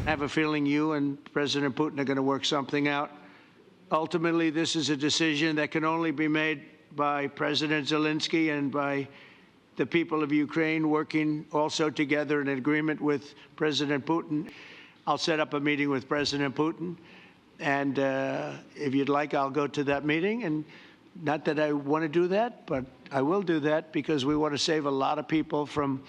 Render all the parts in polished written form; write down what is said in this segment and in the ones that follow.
have a feeling you and President Putin are going to work something out. Ultimately, this is a decision that can only be made by President Zelenskyy and by the people of Ukraine working also together in agreement with President Putin. I'll set up a meeting with President Putin, and if you'd like, I'll go to that meeting. And not that I want to do that, but I will do that because we want to save a lot of people from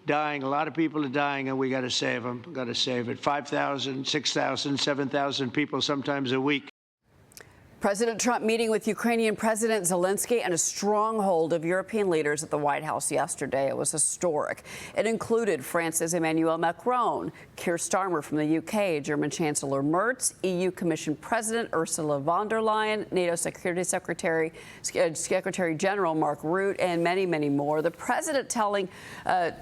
dying. A lot of people are dying, and we got to save them. We've got to save it. 5,000, 6,000, 7,000 people sometimes a week. President Trump meeting with Ukrainian President Zelenskyy and a stronghold of European leaders at the White House yesterday. It was historic. It included France's Emmanuel Macron, Keir Starmer from the UK, German Chancellor Merz, EU Commission President Ursula von der Leyen, NATO Security Secretary General Mark Rutte, and many, many more. The president telling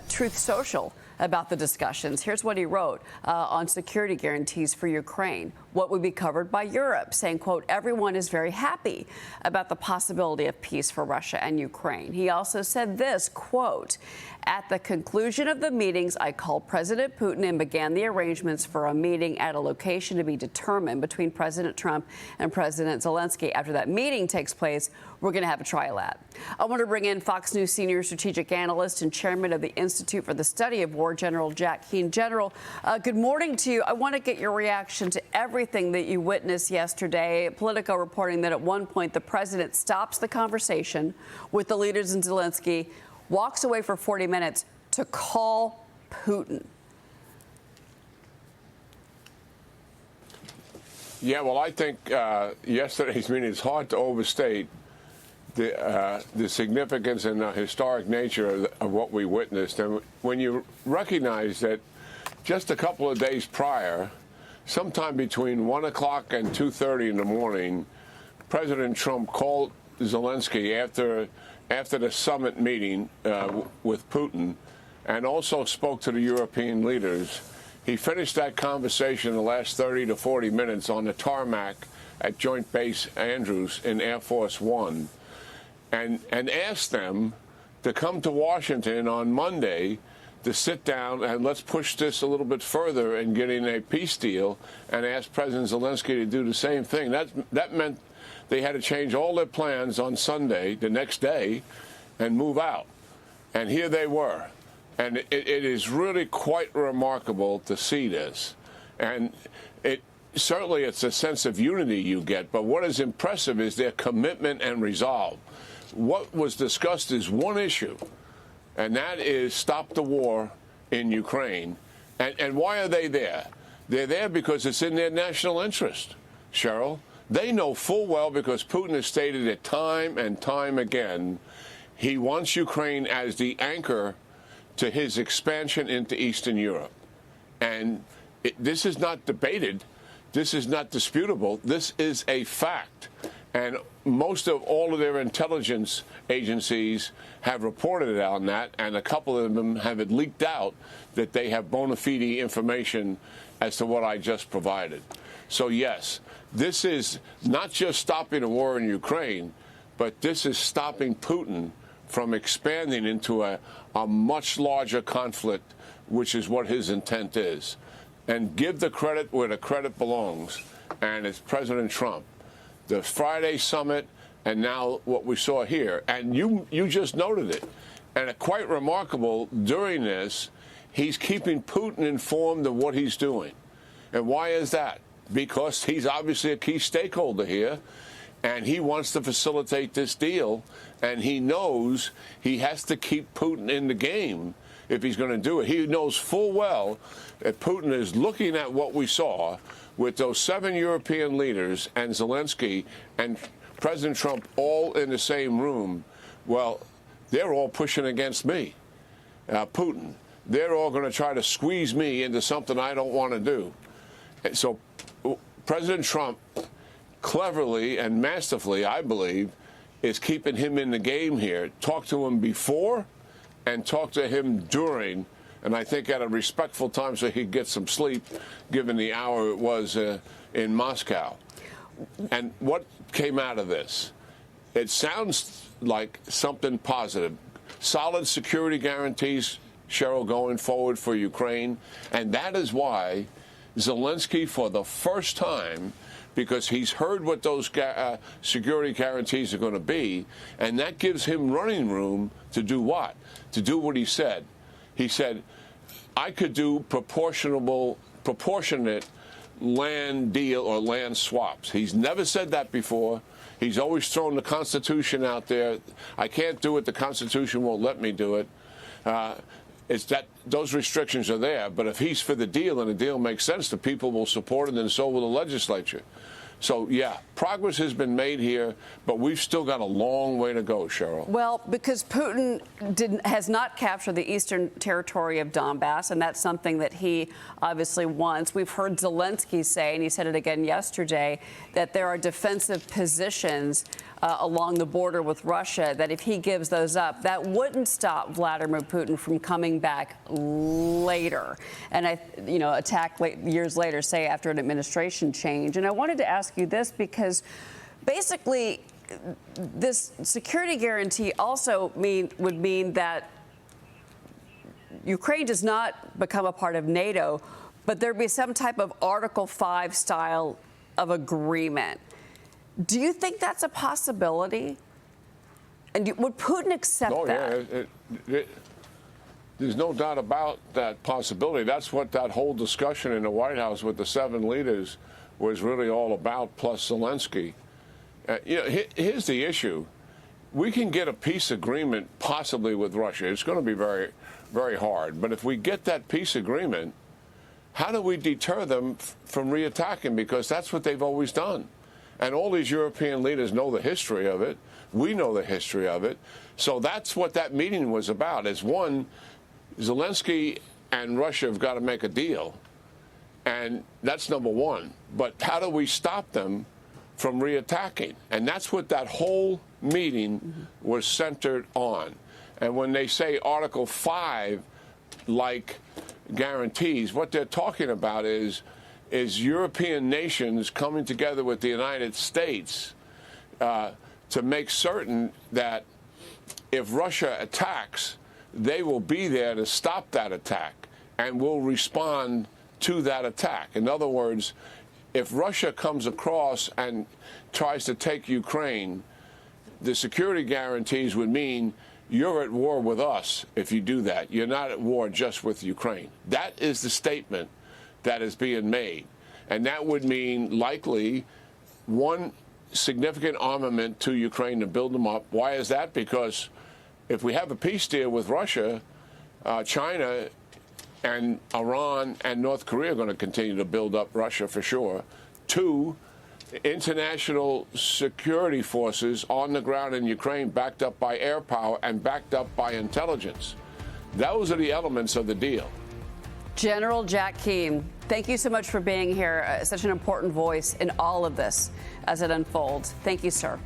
Truth Social about the discussions. Here's what he wrote on security guarantees for Ukraine, what would be covered by Europe, saying, quote, everyone is very happy about the possibility of peace for Russia and Ukraine. He also said this, quote, at the conclusion of the meetings, I called President Putin and began the arrangements for a meeting at a location to be determined between President Trump and President Zelenskyy. After that meeting takes place, we're going to have a trilat. I want to bring in Fox News senior strategic analyst and chairman of the Institute for the Study of War, General Jack Keane. General, good morning to you. I want to get your reaction to everything that you witnessed yesterday. Politico reporting that at one point the president stops the conversation with the leaders in Zelenskyy, walks away for 40 minutes to call Putin. Yeah, well, I think yesterday's meeting is hard to overstate the significance and the historic nature of what we witnessed. And when you recognize that just a couple of days prior, sometime between 1 o'clock and 2:30 in the morning, President Trump called Zelenskyy after the summit meeting with Putin and also spoke to the European leaders. He finished that conversation in the last 30 to 40 minutes on the tarmac at Joint Base Andrews in Air Force One and asked them to come to Washington on Monday to sit down and let's push this a little bit further and get in a peace deal, and asked President Zelenskyy to do the same thing. That meant they had to change all their plans on Sunday, the next day, and move out. And here they were. And it is really quite remarkable to see this. And certainly it's a sense of unity you get, but what is impressive is their commitment and resolve. What was discussed is one issue, and that is stop the war in Ukraine. And why are they there? They're there because it's in their national interest, Cheryl. They know full well, because Putin has stated it time and time again, he wants Ukraine as the anchor to his expansion into Eastern Europe. And this is not debated. This is not disputable. This is a fact. And most of all of their intelligence agencies have reported on that, and a couple of them have it leaked out that they have bona fide information as to what I just provided. So, yes, this is not just stopping a war in Ukraine, but this is stopping Putin from expanding into a much larger conflict, which is what his intent is. And give the credit where the credit belongs, and it's President Trump. The Friday summit, and now what we saw here. And you just noted it. And quite remarkable, during this, he's keeping Putin informed of what he's doing. And why is that? Because he's obviously a key stakeholder here, and he wants to facilitate this deal, and he knows he has to keep Putin in the game if he's going to do it. He knows full well that Putin is looking at what we saw with those 7 European leaders and Zelenskyy and President Trump all in the same room. Well, they're all pushing against me, Putin. They're all going to try to squeeze me into something I don't want to do. And so President Trump, cleverly and masterfully, I believe, is keeping him in the game here. Talk to him before and talk to him during, and I think at a respectful time so he'd get some sleep, given the hour it was in Moscow. And what came out of this? It sounds like something positive. Solid security guarantees, Cheryl, going forward for Ukraine. And that is why Zelenskyy for the first time, because he's heard what those security guarantees are going to be, and that gives him running room to do what? To do what he said. He said, I could do proportionate land deal or land swaps. He's never said that before. He's always thrown the Constitution out there. I can't do it. The Constitution won't let me do it. It's that those restrictions are there. But if he's for the deal and the deal makes sense, the people will support it, and so will the legislature. So, yeah, progress has been made here, but we've still got a long way to go, Cheryl. Well, because Putin has not captured the eastern territory of Donbass, and that's something that he obviously wants. We've heard Zelenskyy say, and he said it again yesterday, that there are defensive positions along the border with Russia, that if he gives those up, that wouldn't stop Vladimir Putin from coming back later and, attack years later, say after an administration change. And I wanted to ask you this because basically this security guarantee also would mean that Ukraine does not become a part of NATO, but there'd be some type of Article 5 style of agreement. Do you think that's a possibility? And would Putin accept that? Yeah, there's no doubt about that possibility. That's what that whole discussion in the White House with the 7 leaders was really all about, plus Zelenskyy. Here's the issue. We can get a peace agreement possibly with Russia. It's going to be very, very hard. But if we get that peace agreement, how do we deter them from reattacking? Because that's what they've always done. And all these European leaders know the history of it. We know the history of it. So that's what that meeting was about, is one, Zelenskyy and Russia have got to make a deal. And that's number one. But how do we stop them from reattacking? And that's what that whole meeting was centered on. And when they say Article 5, like guarantees, what they're talking about is European nations coming together with the United States to make certain that if Russia attacks, they will be there to stop that attack and will respond to that attack. In other words, if Russia comes across and tries to take Ukraine, the security guarantees would mean you're at war with us if you do that. You're not at war just with Ukraine. That is the statement that is being made. And that would mean likely one significant armament to Ukraine to build them up. Why is that? Because if we have a peace deal with Russia, China and Iran and North Korea are going to continue to build up Russia for sure. 2, international security forces on the ground in Ukraine backed up by air power and backed up by intelligence. Those are the elements of the deal. General Jack Keane, thank you so much for being here. Such an important voice in all of this as it unfolds. Thank you, sir.